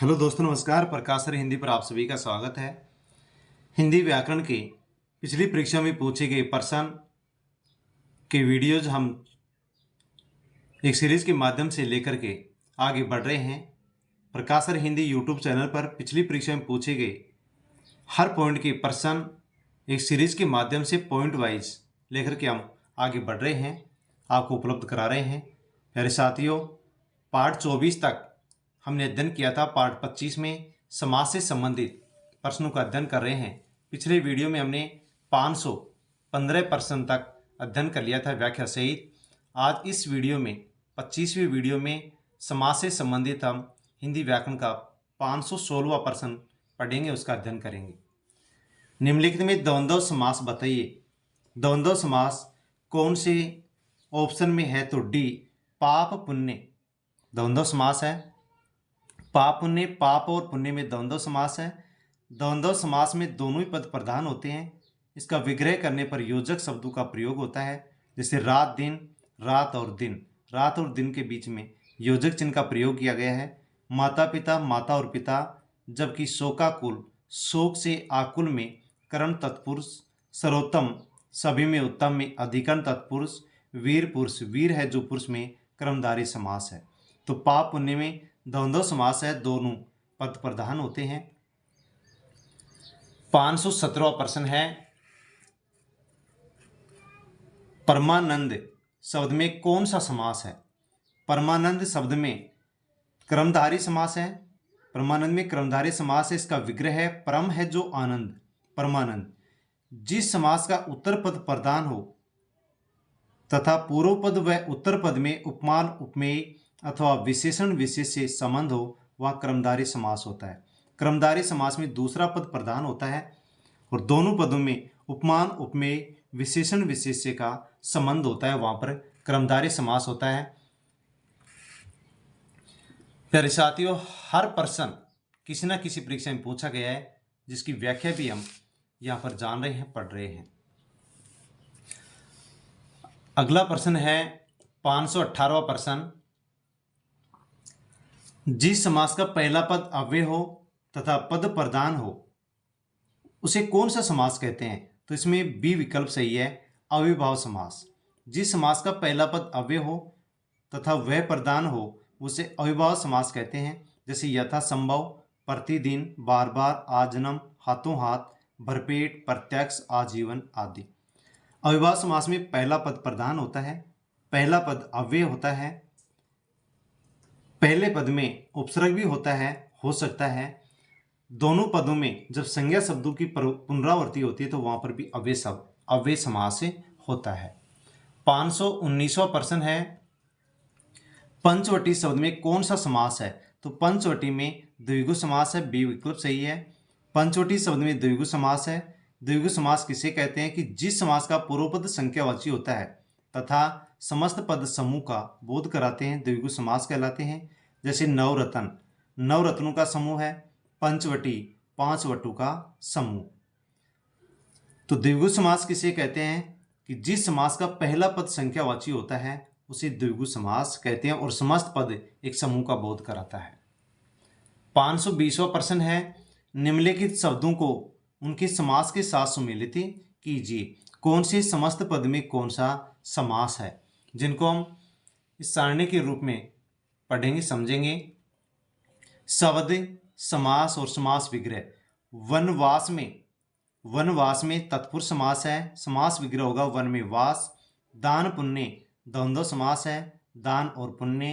Hello दोस्तों, नमस्कार। प्रकाश sir Hindi पर आप सभी का स्वागत है। हिंदी व्याकरण के पिछली परीक्षा में पूछे गए प्रश्न के वीडियोज हम एक सीरीज के माध्यम से लेकर के आगे बढ़ रहे हैं। प्रकाश सर हिंदी यूट्यूब चैनल पर पिछली परीक्षा में पूछे गए हर पॉइंट के प्रश्न एक सीरीज के माध्यम से पॉइंट वाइज लेकर के हम आगे बढ़ रहे हैं, आपको उपलब्ध करा रहे हैं। प्यारे साथियों, पार्ट 24 तक हमने अध्ययन किया था। पार्ट 25 में समास से संबंधित प्रश्नों का अध्ययन कर रहे हैं। पिछले वीडियो में हमने 515 प्रश्न तक अध्ययन कर लिया था व्याख्या सहित। आज इस वीडियो में 25वीं वीडियो में समास से संबंधित हम हिंदी व्याकरण का 516वां प्रश्न पढ़ेंगे, उसका अध्ययन करेंगे। निम्नलिखित में द्वंद्व समास बताइए। द्वंद्व समास कौन से ऑप्शन में है? तो डी, पाप पुण्य द्वंद्व समास है। पाप पुण्य, पाप और पुण्य में द्वंद्व समास है। द्वंद्व समास में दोनों ही पद प्रधान होते हैं। इसका विग्रह करने पर योजक शब्दों का प्रयोग होता है, जैसे रात दिन, रात और दिन। रात और दिन के बीच में योजक चिन्ह का प्रयोग किया गया है। माता पिता, माता और पिता, जबकि शोकाकुल, शोक से आकुल में कर्म तत्पुरुष, सर्वोत्तम, सभी में उत्तम में अधिकरण तत्पुरुष, वीर पुरुष, वीर है जो पुरुष में कर्मधारय समास है। तो पाप पुण्य में द्वंद्व समास है, दोनों पद प्रधान होते हैं। 517वां प्रश्न है, परमानंद शब्द में कौन सा समास है? परमानंद शब्द में कर्मधारय समास है। परमानंद में कर्मधारय समास है। इसका विग्रह है परम है जो आनंद, परमानंद। जिस समास का उत्तर पद प्रधान हो तथा पूर्व पद व उत्तर पद में उपमान, उपमेय अथवा विशेषण विशेष से संबंध हो, वह कर्मधारय समास होता है। कर्मधारय समास में दूसरा पद प्रधान होता है और दोनों पदों में उपमान, उपमेय, विशेषण विशेष से का संबंध होता है, वहां पर कर्मधारय समास होता है। प्यारे साथियों, हर प्रश्न किसी न किसी परीक्षा में पूछा गया है, जिसकी व्याख्या भी हम यहां पर जान रहे हैं, पढ़ रहे हैं। अगला प्रश्न है 518वां प्रश्न, जिस समास का पहला पद अव्यय हो तथा पद प्रधान हो उसे कौन सा समास कहते हैं? तो इसमें बी विकल्प सही है, अव्ययभाव समास। जिस समास का पहला पद अव्यय हो तथा वह प्रधान हो उसे अव्ययभाव समास कहते हैं, जैसे यथा संभव, प्रतिदिन, बार बार, आजन्म, हाथों हाथ, भरपेट, प्रत्यक्ष, आजीवन आदि। अव्ययभाव समास में पहला पद प्रधान होता है, पहला पद अव्यय होता है, पहले पद में उपसर्ग भी होता है, हो सकता है। दोनों पदों में जब संज्ञा शब्दों की पुनरावृत्ति होती है तो वहां पर भी अव्यय समास होता है। 519वां प्रश्न है, पंचवटी शब्द में कौन सा समास है? तो पंचवटी में द्विगु समास है, बी विकल्प सही है। पंचवटी शब्द में द्विगु समास है। द्विगु समास किसे कहते हैं? कि जिस समास का पूर्व पद संख्यावाची होता है तथा समस्त पद समूह का बोध कराते हैं, द्विगु समास कहलाते हैं। जैसे नवरत्न, नवरत्नों का समूह है। पंचवटी, पांच वटों का समूह। तो द्विगु समास किसे कहते हैं? कि जिस समास का पहला पद संख्यावाची होता है उसे द्विगु समास कहते हैं और समस्त पद एक समूह का बोध कराता है। 520वां प्रश्न है, निम्नलिखित शब्दों को उनके समास के साथ सुमेलित कीजिए। कौन से समस्त पद में कौन सा समास है? जिनको हम इस सारणी के रूप में पढ़ेंगे, समझेंगे। शब्द, समास और समास विग्रह। वनवास में तत्पुरुष समास है, समास विग्रह होगा वन में वास। दान पुण्य द्वंद्व समास है, दान और पुण्य।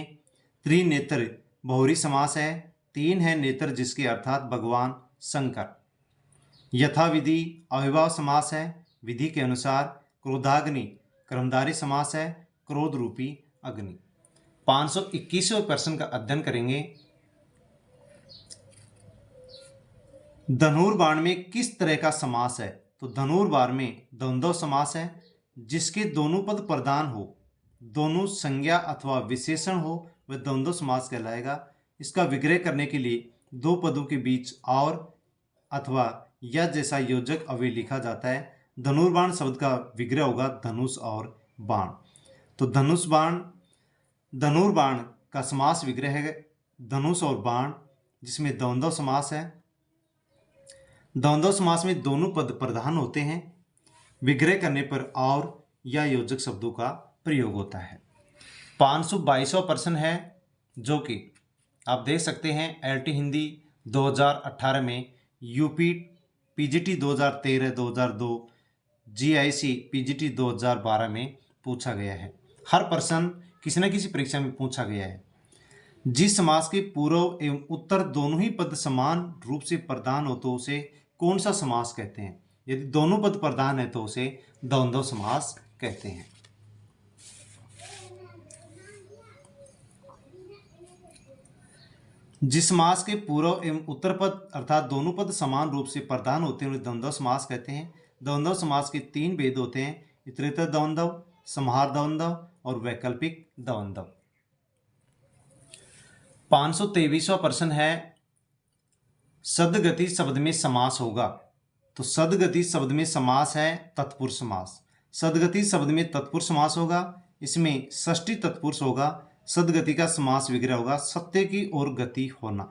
त्रिनेत्र बहुरी समास है, तीन है नेत्र जिसके अर्थात भगवान शंकर। यथाविधि अव्ययभाव समास है, विधि के अनुसार। क्रोधाग्नि कर्मधारय समास है, क्रोध रूपी अग्नि। 521वें प्रश्न का अध्ययन करेंगे। धनुर्बाण में किस तरह का समास है? तो धनुर्बाण में द्वंद्व समास है, जिसके दोनों पद प्रधान हो, दोनों संज्ञा अथवा विशेषण हो, वह द्वंद्व समास कहलाएगा। इसका विग्रह करने के लिए दो पदों के बीच और अथवा या जैसा योजक अव्यय लिखा जाता है। धनुर्बाण शब्द का विग्रह होगा धनुष और बाण। तो धनुर्बाण का समास विग्रह है धनुष और बाण। जिसमें द्वंद्व समास है। द्वंद्व समास में दोनों पद प्रधान होते हैं। विग्रह करने पर और या योजक शब्दों का प्रयोग होता है। 522वां प्रश्न है जो कि आप देख सकते हैं एलटी हिंदी 2018 में, यूपी पीजीटी 2013-2002, जीआईसी पीजीटी 2012 में पूछा गया है। हर प्रश्न किसी न किसी परीक्षा में पूछा गया है। जिस समास के पूर्व एवं उत्तर दोनों ही पद समान रूप से प्रधान हो तो उसे कौन सा समास कहते हैं? यदि दोनों पद प्रधान है तो उसे द्वंद्व समास कहते हैं। जिस समास के पूर्व एवं उत्तर पद अर्थात दोनों पद समान रूप से प्रधान होते हैं उन्हें द्वंद्व समास कहते हैं। द्वंद्व समास के 3 भेद होते हैं: इतरेतर द्वंद्व, समाहार द्वंद्व और वैकल्पिक द्वंद्व। 523वां प्रश्न है सदगति शब्द में समास होगा। तो सदगति शब्द में समास है तत्पुरुष समास। सदगति शब्द में तत्पुरुष समास होगा, इसमें षष्ठी तत्पुरुष होगा। सदगति का समास विग्रह होगा सत्य की ओर गति होना।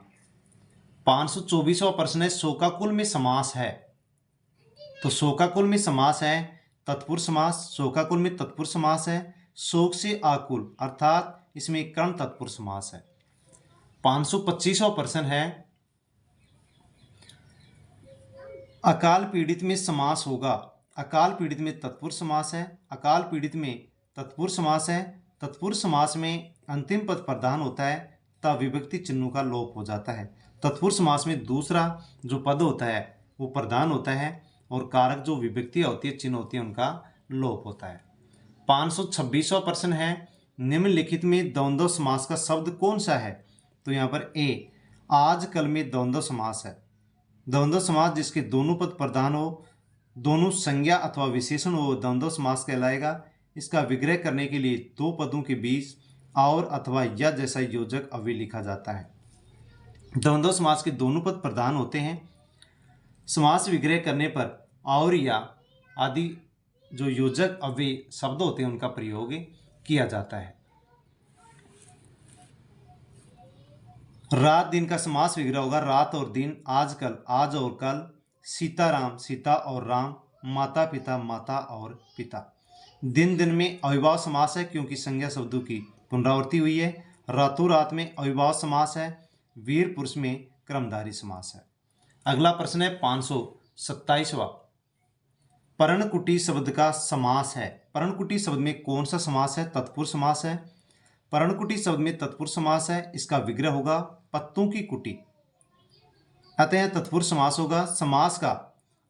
524वां प्रश्न है शोकाकुल में समास है। तो शोकाकुल में समास है तत्पुरुष समास। शोकाकुल में तत्पुरुष समास है। शोक से आकुल अर्थात इसमें कर्म तत्पुरुष समास है। 525वां प्रश्न है अकाल पीड़ित में समास होगा। अकाल पीड़ित में तत्पुरुष समास है। अकाल पीड़ित में तत्पुरुष समास है। तत्पुरुष समास में अंतिम पद प्रधान होता है तब विभक्ति चिन्हों का लोप हो जाता है। तत्पुरुष समास में दूसरा जो पद होता है वो प्रधान होता है और कारक जो विभक्तियाँ होती है, चिन्ह होती है, उनका लोप होता है। 526वां प्रश्न है निम्नलिखित में द्वंद्व समास का शब्द कौन सा है? तो यहाँ पर ए आजकल में द्वंद्व समास है। द्वंद्व समास जिसके दोनों पद प्रधान हो, दोनों संज्ञा अथवा विशेषण हो, द्वंद्व समास कहलाएगा। इसका विग्रह करने के लिए दो पदों के बीच और अथवा या जैसा योजक अव्यय लिखा जाता है। द्वंद्व समास के दोनों पद प्रधान होते हैं। समास विग्रह करने पर और या आदि जो योजक अव्यय शब्द होते हैं उनका प्रयोग किया जाता है। रात दिन का समास विग्रह होगा रात और दिन, आजकल आज और कल, सीताराम सीता और राम, माता पिता माता और पिता। दिन दिन में अविभाव समास है क्योंकि संज्ञा शब्दों की पुनरावृत्ति हुई है। रातों रात में अविभाव समास है। वीर पुरुष में क्रमधारी समास है। अगला प्रश्न है 527वां पर्णकुटी शब्द का समास है। पर्णकुटी शब्द में कौन सा समास है? तत्पुरुष समास है। पर्णकुटी शब्द में तत्पुरुष समास है। इसका विग्रह होगा पत्तों की कुटी, अतः तत्पुरुष समास होगा। समास का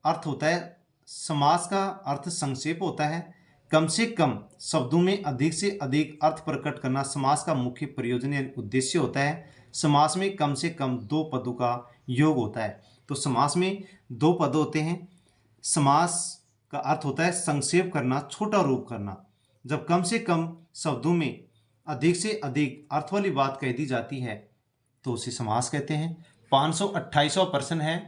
अर्थ होता है, समास का अर्थ संक्षेप होता है। कम से कम शब्दों में अधिक से अधिक अर्थ प्रकट करना समास का मुख्य प्रयोजन या उद्देश्य होता है। समास में कम से कम दो पदों का योग होता है। तो समास में दो पद होते हैं। समास का अर्थ होता है संक्षेप करना, छोटा रूप करना। जब कम से कम शब्दों में अधिक से अधिक अर्थ वाली बात कह दी जाती है तो उसे समास कहते हैं। 528वां प्रश्न है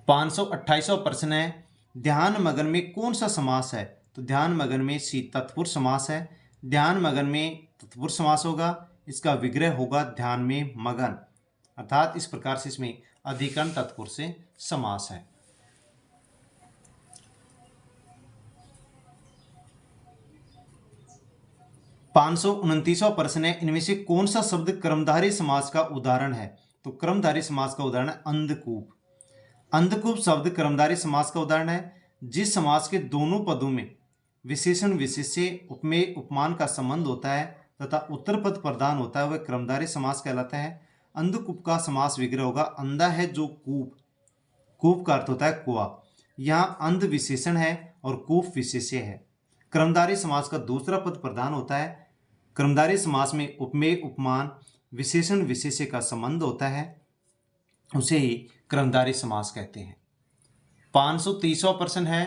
528वां प्रश्न है ध्यान मगन में कौन सा समास है? तो ध्यान मगन में सी तत्पुरुष समास है। ध्यान मगन में तत्पुरुष समास होगा। इसका विग्रह होगा ध्यान में मगन, अर्थात इस प्रकार से इसमें अधिकरण तत्पुरुष से समास है। पाँच सौ 29वां प्रश्न है इनमें से कौन सा शब्द कर्मधारय समास का उदाहरण है? तो कर्मधारय समास का उदाहरण है अंधकूप। अंधकूप शब्द कर्मधारय समास का उदाहरण है। जिस समास के दोनों पदों में विशेषण विशेष्य उपमेय उपमान का संबंध होता है तथा उत्तर पद प्रधान होता है वह कर्मधारय समास कहलाता है। अंधकूप का समास विग्रह होगा अंधा है जो कूप। कूप का अर्थ होता है कुआं। यहाँ अंध विशेषण है और कूप विशेष्य है। कर्मधारय समास का दूसरा पद प्रधान होता है। कर्मधारय समास में उपमेय उपमान विशेषण विशेष्य का संबंध होता है, उसे ही कर्मधारय समास कहते हैं। 530वां प्रश्न है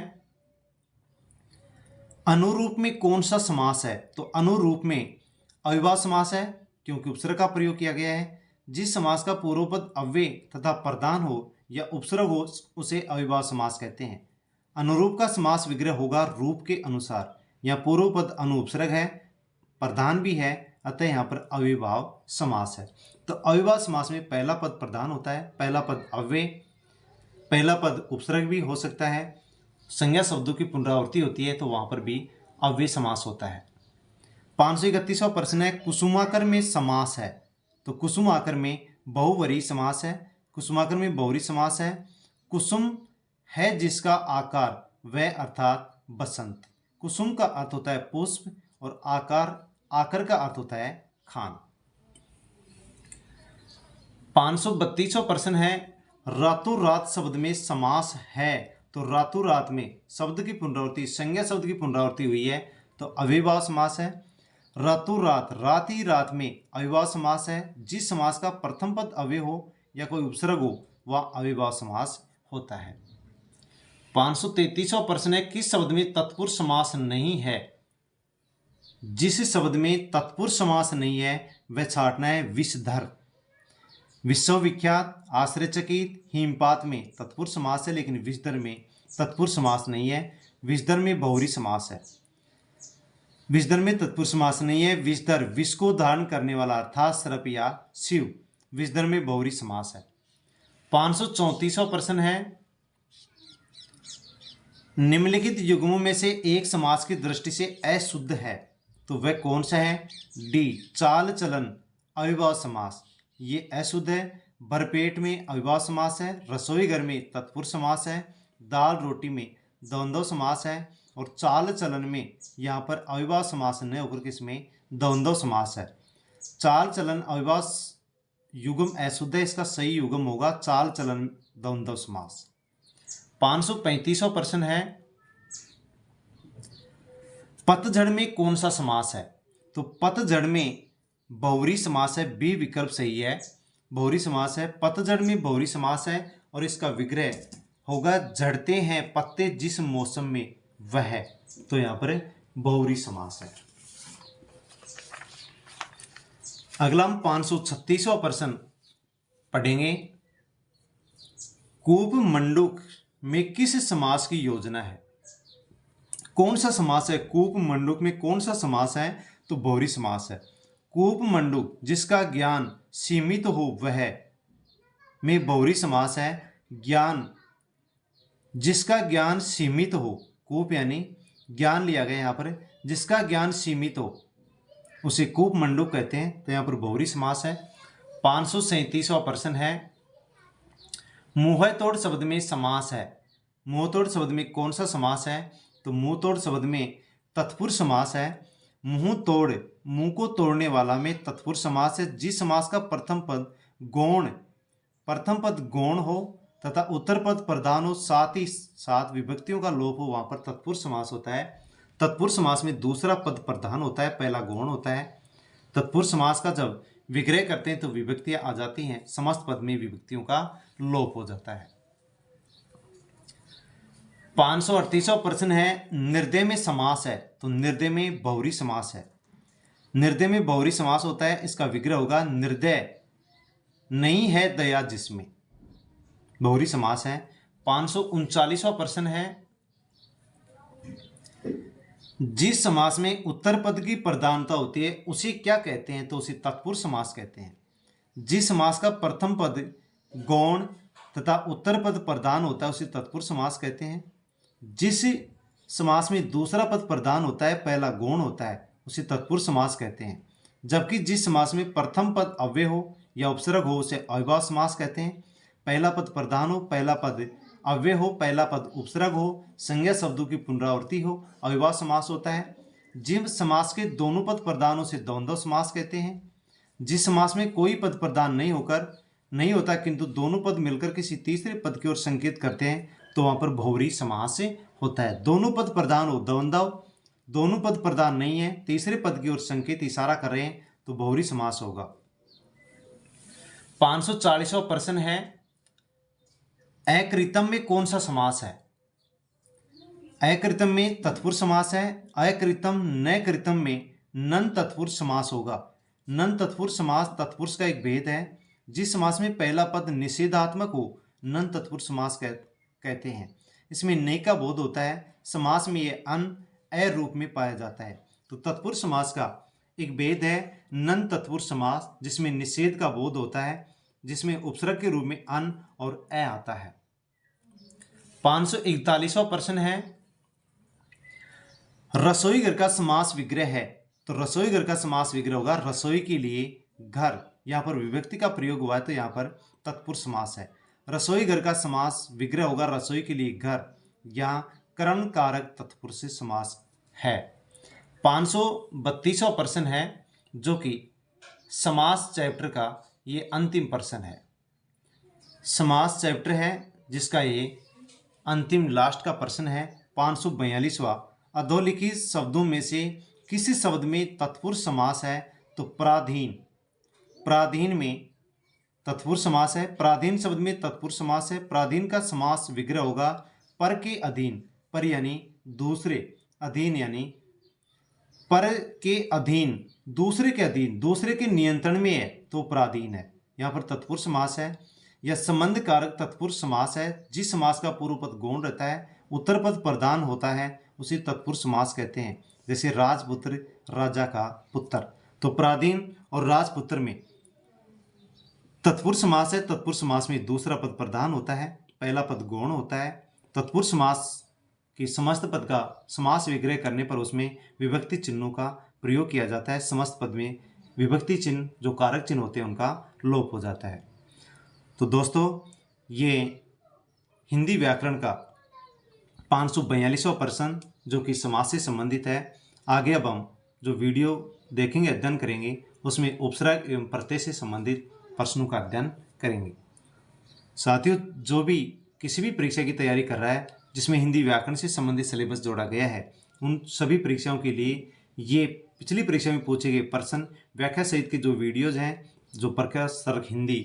अनुरूप में कौन सा समास है? तो अनुरूप में अविभाव समास है क्योंकि उपसर्ग का प्रयोग किया गया है। जिस समास का पूर्व पद अव्यय तथा प्रधान हो या उपसर्ग हो उसे अविभाव समास कहते हैं। अनुरूप का समास विग्रह होगा रूप के अनुसार। यहाँ पूर्व पद अनुपसर्ग है, प्रधान भी है, अतः यहाँ पर अविभाव समास है। तो अव्ययभाव समास में पहला पद प्रधान होता है, पहला पद अव्यय, पहला पद उपसर्ग भी हो सकता है, संज्ञा शब्दों की पुनरावृत्ति होती है तो वहां पर भी अव्यय समास होता है। 531वां प्रश्न है कुसुमाकर में समास है। तो कुसुमाकर में बहुवरी समास है, कुसुमाकर में बहुवरी समास है। कुसुम है जिसका आकार वह अर्थात बसंत। कुसुम का अर्थ होता है पुष्प और आकर का अर्थ होता है खान। 532वां प्रश्न है रातों रात शब्द में समास है। तो रातों रात में शब्द की पुनरावृत्ति, संज्ञा शब्द की पुनरावृत्ति हुई है तो अव्ययभाव समास है। रातों रात, रात ही रात में अव्ययभाव समास है। जिस समास का प्रथम पद अव्यय हो या कोई उपसर्ग हो वह अव्ययभाव समास होता है। 533वां प्रश्न है किस शब्द में तत्पुरुष समास नहीं है। जिस शब्द में तत्पुरुष समास नहीं है वह छांटना है विषधर। विश्वविख्यात, आश्चर्यचकित, हिमपात में तत्पुरुष समास है लेकिन विषधर में तत्पुरुष समास नहीं है। विषधर में बहुरी समास है, विषधर में तत्पुरुष समास नहीं है। विषधर विष को धारण करने वाला अर्थात सर्प या शिव, विषधर में बहुरी समास है। 534वां प्रश्न है निम्नलिखित युग्मों में से एक समास की दृष्टि से अशुद्ध है तो वह कौन सा है। डी चाल चलन अव्ययभाव समास, ये अशुद्ध है। भरपेट में अव्ययभाव समास है। रसोई घर में तत्पुरुष समास है। दाल रोटी में द्वंद्व समास है। और चाल चलन में यहाँ पर अव्ययभाव समास न होकर के इसमें द्वंद्व समास है। चाल चलन अव्ययभाव युग्म अशुद्ध है, इसका सही युग्म होगा चाल चलन द्वंद्व समास। 535वां प्रश्न है पतझड़ में कौन सा समास है। तो पतझड़ में बहुरी समास है, बी विकल्प सही है, बहुरी समास है। पतझड़ में बहुरी समास है और इसका विग्रह होगा झड़ते हैं पत्ते जिस मौसम में वह, तो यहां पर बहुरी समास है। अगला हम 536वां प्रश्न पढ़ेंगे कूप मंडूक में किस समास की योजना है। कौन सा समास है कूप मंडूक में, कौन सा समास है तो बहुरी समास है। कूप मंडूक जिसका ज्ञान सीमित हो वह में बहुरी समास है। ज्ञान जिसका ज्ञान सीमित हो, कूप यानी ज्ञान लिया गया यहाँ पर, जिसका ज्ञान सीमित हो उसे कूप मंडूक कहते हैं तो यहाँ पर बहुरी समास है। 537वां प्रश्न है मुंह तोड़ शब्द में समास है। मुंह तोड़ शब्द में कौन सा समास है तो मुंह तोड़ शब्द में तत्पुरुष समास है। मुंह तोड़ मुंह को तोड़ने वाला में तत्पुरुष समास है। जिस समास का प्रथम पद गौण हो तथा उत्तर पद प्रधान हो, साथ ही साथ विभक्तियों का लोप हो, वहां पर तत्पुरुष समास होता है। तत्पुरुष समास में दूसरा पद प्रधान होता है, पहला गौण होता है। तत्पुरुष समास का जब विग्रह करते हैं तो विभक्तियां आ जाती हैं, समस्त पद में विभक्तियों का लोप हो जाता है। 538वां प्रश्न है निर्दय में समास है। तो निर्दय में बहुरी समास है। निर्दय में बहुरी समास होता है, इसका विग्रह होगा निर्दय नहीं है दया जिसमें, बहुरी समास है। 539वां प्रश्न है जिस समास में उत्तर पद की प्रधानता होती है उसे क्या कहते हैं तो उसे तत्पुरुष समास कहते हैं। जिस समास का प्रथम पद गौण तथा उत्तर पद प्रधान होता है उसे तत्पुरुष समास कहते हैं। जिस समास में दूसरा पद प्रधान होता है, पहला गौण होता है, उसे तत्पुरुष समास कहते हैं। जबकि जिस समास में प्रथम पद अव्यय हो या उपसर्ग हो उसे अव्ययभाव समास कहते हैं। पहला पद प्रधान हो, पहला पद अव्यय हो, पहला पद उपसर्ग हो, संज्ञा शब्दों की पुनरावृत्ति हो, अव्ययभाव समास होता है। जिस समास के दोनों पद प्रधान हो उसे द्वंद्व समास कहते हैं। जिस समास में कोई पद प्रधान नहीं होता किंतु दोनों पद मिलकर किसी तीसरे पद की ओर संकेत करते हैं तो वहां पर बहुरी समास होता है। दोनों पद प्रधान हो द्वंद्व, दोनों पद प्रधान नहीं है, तीसरे पद की ओर संकेत इशारा कर रहे हैं तो बहुरी समास होगा। 540वां प्रश्न है अकृतम में कौन सा समास है। अकृतम में तत्पुरुष समास है। अकृतम न कृतम में नन तत्पुरुष समास होगा। नन तत्पुरुष समास तत्पुरुष का एक भेद है। जिस समास में पहला पद निषेधात्मक हो नन तत्पुरुष समास कहते हैं। इसमें ने का बोध होता है। समास में ये अन ए रूप में पाया जाता है। तो तत्पुरुष समास का एक भेद है नन तत्पुरुष समास, जिसमें निषेध का बोध होता है, जिसमें उपसर्ग के रूप में अन और ए आता है। 541वां प्रश्न है, रसोई घर का समास विग्रह है। तो रसोई घर का समास विग्रह होगा रसोई के लिए घर। यहाँ पर विभक्ति का प्रयोग हुआ है तो यहाँ पर तत्पुरुष समास है। रसोई घर का समास विग्रह होगा रसोई के लिए घर, यहाँ करण कारक तत्पुरुष से समास है। 532वां प्रश्न है, जो कि समास चैप्टर का ये अंतिम प्रश्न है। समास चैप्टर है जिसका ये अंतिम लास्ट का प्रश्न है। 542वां, अधोलिखित शब्दों में से किसी शब्द में तत्पुरुष समास है तो प्राधीन। प्राधीन में तत्पुरुष समास है। प्राधीन शब्द में तत्पुरुष समास है। प्राधीन का समास विग्रह होगा पर के अधीन। पर यानी दूसरे, अधीन यानी पर के अधीन, दूसरे के अधीन, दूसरे के नियंत्रण में है तो प्राधीन है। यहाँ पर तत्पुरुष समास है। यह संबंध कारक तत्पुरुष समास है। जिस समास का पूर्व पद गौण रहता है, उत्तर पद प्रधान होता है, उसे तत्पुरुष समास कहते हैं। जैसे राजपुत्र, राजा का पुत्र। तो प्राधीन और राजपुत्र में तत्पुरुष समास है। तत्पुरुष समास में दूसरा पद प्रधान होता है, पहला पद गौण होता है। तत्पुरुष समास के समस्त पद का समास विग्रह करने पर उसमें विभक्ति चिन्हों का प्रयोग किया जाता है। समस्त पद में विभक्ति चिन्ह जो कारक चिन्ह होते हैं उनका लोप हो जाता है। तो दोस्तों, ये हिंदी व्याकरण का 542वां प्रश्न जो कि समास से संबंधित है। आगे अब हम जो वीडियो देखेंगे, अध्ययन करेंगे, उसमें उपसर्ग एवं प्रत्यय से संबंधित प्रश्नों का अध्ययन करेंगे। साथियों, जो भी किसी भी परीक्षा की तैयारी कर रहा है जिसमें हिंदी व्याकरण से संबंधित सिलेबस जोड़ा गया है, उन सभी परीक्षाओं के लिए ये पिछली परीक्षा में पूछे गए प्रश्न व्याख्या सहित के जो वीडियोज हैं, जो प्रकाश तर्क हिंदी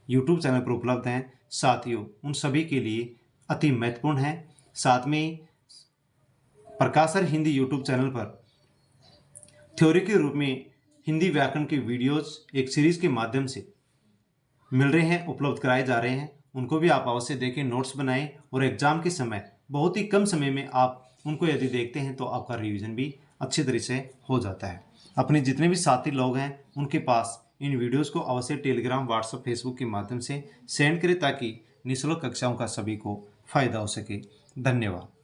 यूट्यूब चैनल पर उपलब्ध हैं, साथियों उन सभी के लिए अति महत्वपूर्ण है। साथ में प्रकाश तर्क हिंदी यूट्यूब चैनल पर थ्योरी के रूप में हिंदी व्याकरण के वीडियोज एक सीरीज के माध्यम से मिल रहे हैं, उपलब्ध कराए जा रहे हैं। उनको भी आप अवश्य देखें, नोट्स बनाएं और एग्जाम के समय बहुत ही कम समय में आप उनको यदि देखते हैं तो आपका रिवीजन भी अच्छी तरह से हो जाता है। अपने जितने भी साथी लोग हैं उनके पास इन वीडियोस को अवश्य टेलीग्राम, व्हाट्सएप, फेसबुक के माध्यम से सेंड करें ताकि निःशुल्क कक्षाओं का सभी को फायदा हो सके। धन्यवाद।